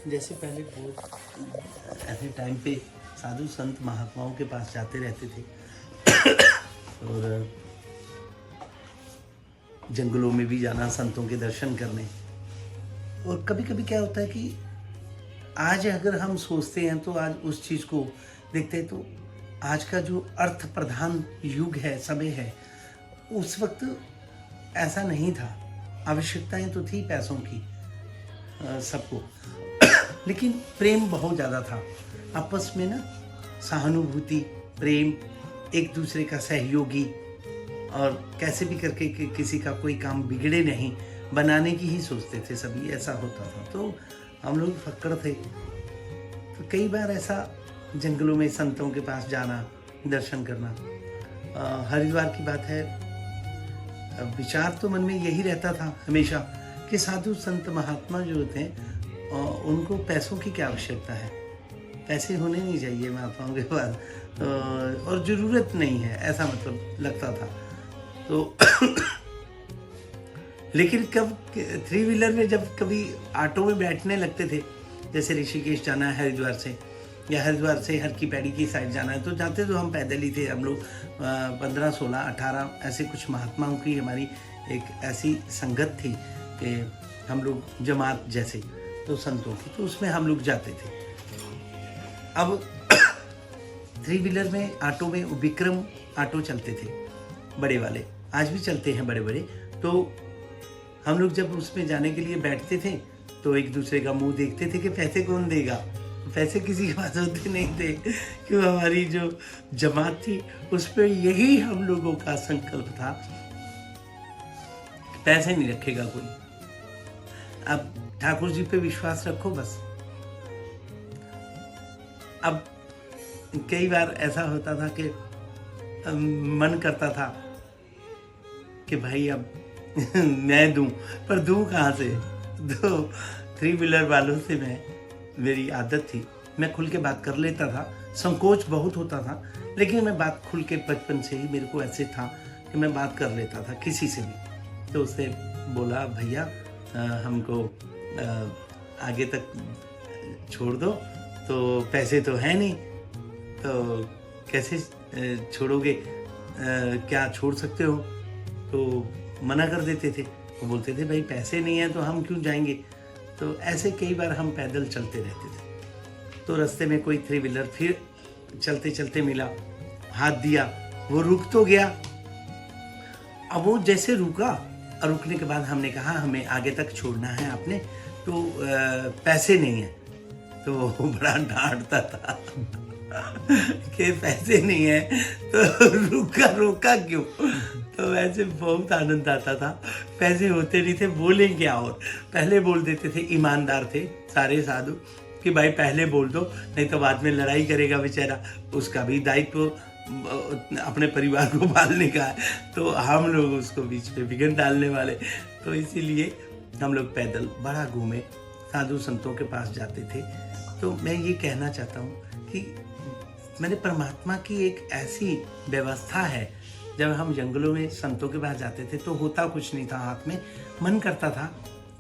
जैसे पहले बहुत ऐसे टाइम पे साधु संत महात्माओं के पास जाते रहते थे और जंगलों में भी जाना संतों के दर्शन करने। और कभी कभी क्या होता है कि आज अगर हम सोचते हैं तो आज उस चीज़ को देखते हैं तो आज का जो अर्थ प्रधान युग है, समय है, उस वक्त ऐसा नहीं था। आवश्यकताएं तो थी पैसों की सबको, लेकिन प्रेम बहुत ज़्यादा था आपस में ना, सहानुभूति, प्रेम, एक दूसरे का सहयोगी, और कैसे भी करके किसी का कोई काम बिगड़े नहीं, बनाने की ही सोचते थे सभी, ऐसा होता था। तो हम लोग फक्कड़ थे। तो कई बार ऐसा जंगलों में संतों के पास जाना, दर्शन करना। हरिद्वार की बात है, विचार तो मन में यही रहता था हमेशा कि साधु संत महात्मा जो होते हैं उनको पैसों की क्या आवश्यकता है, पैसे होने नहीं चाहिए महात्माओं के पास, और ज़रूरत नहीं है, ऐसा मतलब लगता था। तो लेकिन कब थ्री व्हीलर में जब कभी ऑटो में बैठने लगते थे, जैसे ऋषिकेश जाना है हरिद्वार से, या हरिद्वार से हर की पैड़ी की साइड जाना है, तो जाते तो हम पैदल ही थे। हम लोग 15, 16, 18 ऐसे कुछ महात्माओं की हमारी एक ऐसी संगत थी कि हम लोग जमात जैसे, तो संतों की, तो उसमें हम लोग जाते थे। अब थ्री व्हीलर में, ऑटो में विक्रम ऑटो चलते थे बड़े वाले, आज भी चलते हैं बड़े बड़े। तो हम लोग जब उसमें जाने के लिए बैठते थे तो एक दूसरे का मुंह देखते थे कि पैसे कौन देगा। पैसे किसी के पास होते नहीं थे, क्यों हमारी जो जमात थी उस पर यही हम लोगों का संकल्प था, पैसे नहीं रखेगा कोई, अब ठाकुर जी पे विश्वास रखो बस। अब कई बार ऐसा होता था कि मन करता था कि भाई अब मैं दूं, पर दूं कहाँ से। तो थ्री व्हीलर वालों से मेरी आदत थी, मैं खुल के बात कर लेता था, संकोच बहुत होता था, लेकिन मैं बात खुल के बचपन से ही मेरे को ऐसे था कि मैं बात कर लेता था किसी से भी। तो उससे बोला, भैया हमको आगे तक छोड़ दो, तो पैसे तो है नहीं, तो कैसे छोड़ोगे, क्या छोड़ सकते हो। तो मना कर देते थे, वो बोलते थे भाई पैसे नहीं है तो हम क्यों जाएंगे। तो ऐसे कई बार हम पैदल चलते रहते थे। तो रास्ते में कोई थ्री व्हीलर फिर चलते चलते मिला, हाथ दिया, वो रुक तो गया। अब वो जैसे रुका, और रुकने के बाद हमने कहा हमें आगे तक छोड़ना है आपने, तो पैसे नहीं है। तो वो बड़ा डांटता था कि पैसे नहीं है तो रोका क्यों। तो वैसे बहुत आनंद आता था, पैसे होते नहीं थे, बोलें क्या। और पहले बोल देते थे, ईमानदार थे सारे साधु कि भाई पहले बोल दो, नहीं तो बाद में लड़ाई करेगा बेचारा, उसका भी दायित्व अपने परिवार को पालने का है, तो हम लोग उसको बीच में विघ्न डालने वाले। तो इसीलिए हम लोग पैदल बड़ा घूमे, साधु संतों के पास जाते थे। तो मैं ये कहना चाहता हूँ कि मैंने परमात्मा की एक ऐसी व्यवस्था है, जब हम जंगलों में संतों के पास जाते थे तो होता कुछ नहीं था हाथ में, मन करता था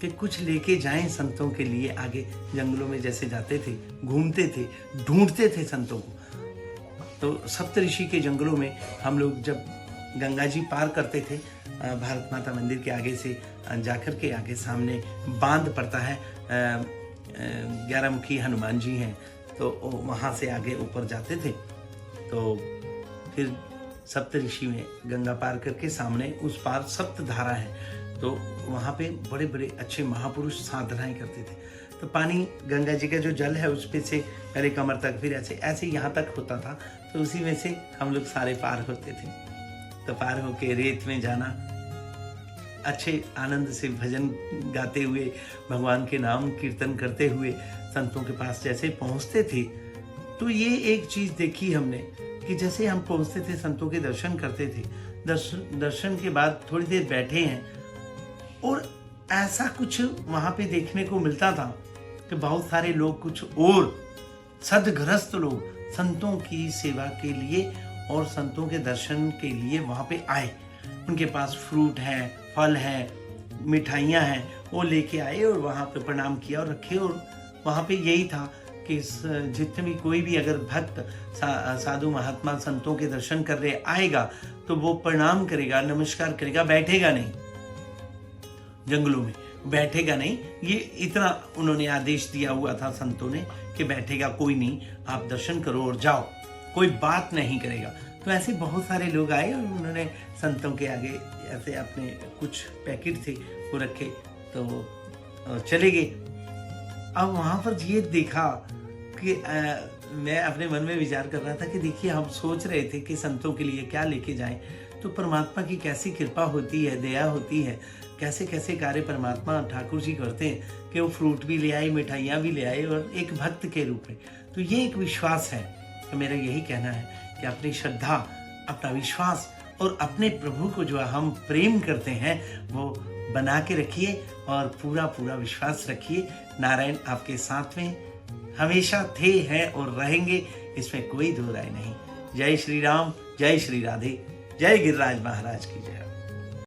कि कुछ लेके जाएं संतों के लिए। आगे जंगलों में जैसे जाते थे, घूमते थे, ढूंढते थे संतों को। तो सप्तऋषि के जंगलों में हम लोग जब गंगा जी पार करते थे, भारत माता मंदिर के आगे से जाकर के आगे सामने बांध पड़ता है, 11 मुखी हनुमान जी हैं, तो वहाँ से आगे ऊपर जाते थे। तो फिर सप्तऋषि में गंगा पार करके सामने उस पार सप्तधारा है, तो वहाँ पे बड़े बड़े अच्छे महापुरुष साधनाएं करते थे। तो पानी गंगा जी का जो जल है उस पे से पहले कमर तक, फिर ऐसे यहाँ तक होता था। तो उसी में से हम लोग सारे पार होते थे। तो पार होके रेत में जाना, अच्छे आनंद से भजन गाते हुए, भगवान के नाम कीर्तन करते हुए संतों के पास जैसे पहुँचते थे। तो ये एक चीज़ देखी हमने कि जैसे हम पहुँचते थे, संतों के दर्शन करते थे, दर्शन के बाद थोड़ी देर बैठे हैं, और ऐसा कुछ वहाँ पे देखने को मिलता था कि बहुत सारे लोग, कुछ और सद्ग्रस्त लोग संतों की सेवा के लिए और संतों के दर्शन के लिए वहाँ पे आए। उनके पास फ्रूट है, फल है, मिठाइयाँ हैं, वो लेके आए और वहाँ पे प्रणाम किया और रखे, और वहाँ पे यही था कि जितने भी कोई भी अगर भक्त साधु महात्मा संतों के दर्शन कर रहे आएगा तो वो प्रणाम करेगा, नमस्कार करेगा, बैठेगा नहीं, जंगलों में बैठेगा नहीं। ये इतना उन्होंने आदेश दिया हुआ था संतों ने कि बैठेगा कोई नहीं, आप दर्शन करो और जाओ, कोई बात नहीं करेगा। तो ऐसे बहुत सारे लोग आए और उन्होंने संतों के आगे ऐसे अपने कुछ पैकेट थे वो रखे तो चले गए। अब वहाँ पर ये देखा कि मैं अपने मन में विचार कर रहा था कि देखिए हम सोच रहे थे कि संतों के लिए क्या लेके जाएं, तो परमात्मा की कैसी कृपा होती है, दया होती है, कैसे कैसे कार्य परमात्मा ठाकुर जी करते हैं कि वो फ्रूट भी ले आए, मिठाइयाँ भी ले आए और एक भक्त के रूप में। तो ये एक विश्वास है। तो मेरा यही कहना है कि अपनी श्रद्धा, अपना विश्वास और अपने प्रभु को जो हम प्रेम करते हैं वो बना के रखिए और पूरा पूरा विश्वास रखिए। नारायण आपके साथ में हमेशा थे, हैं और रहेंगे, इसमें कोई दो राय नहीं। जय श्री राम, जय श्री राधे, जय गिरिराज महाराज की जय।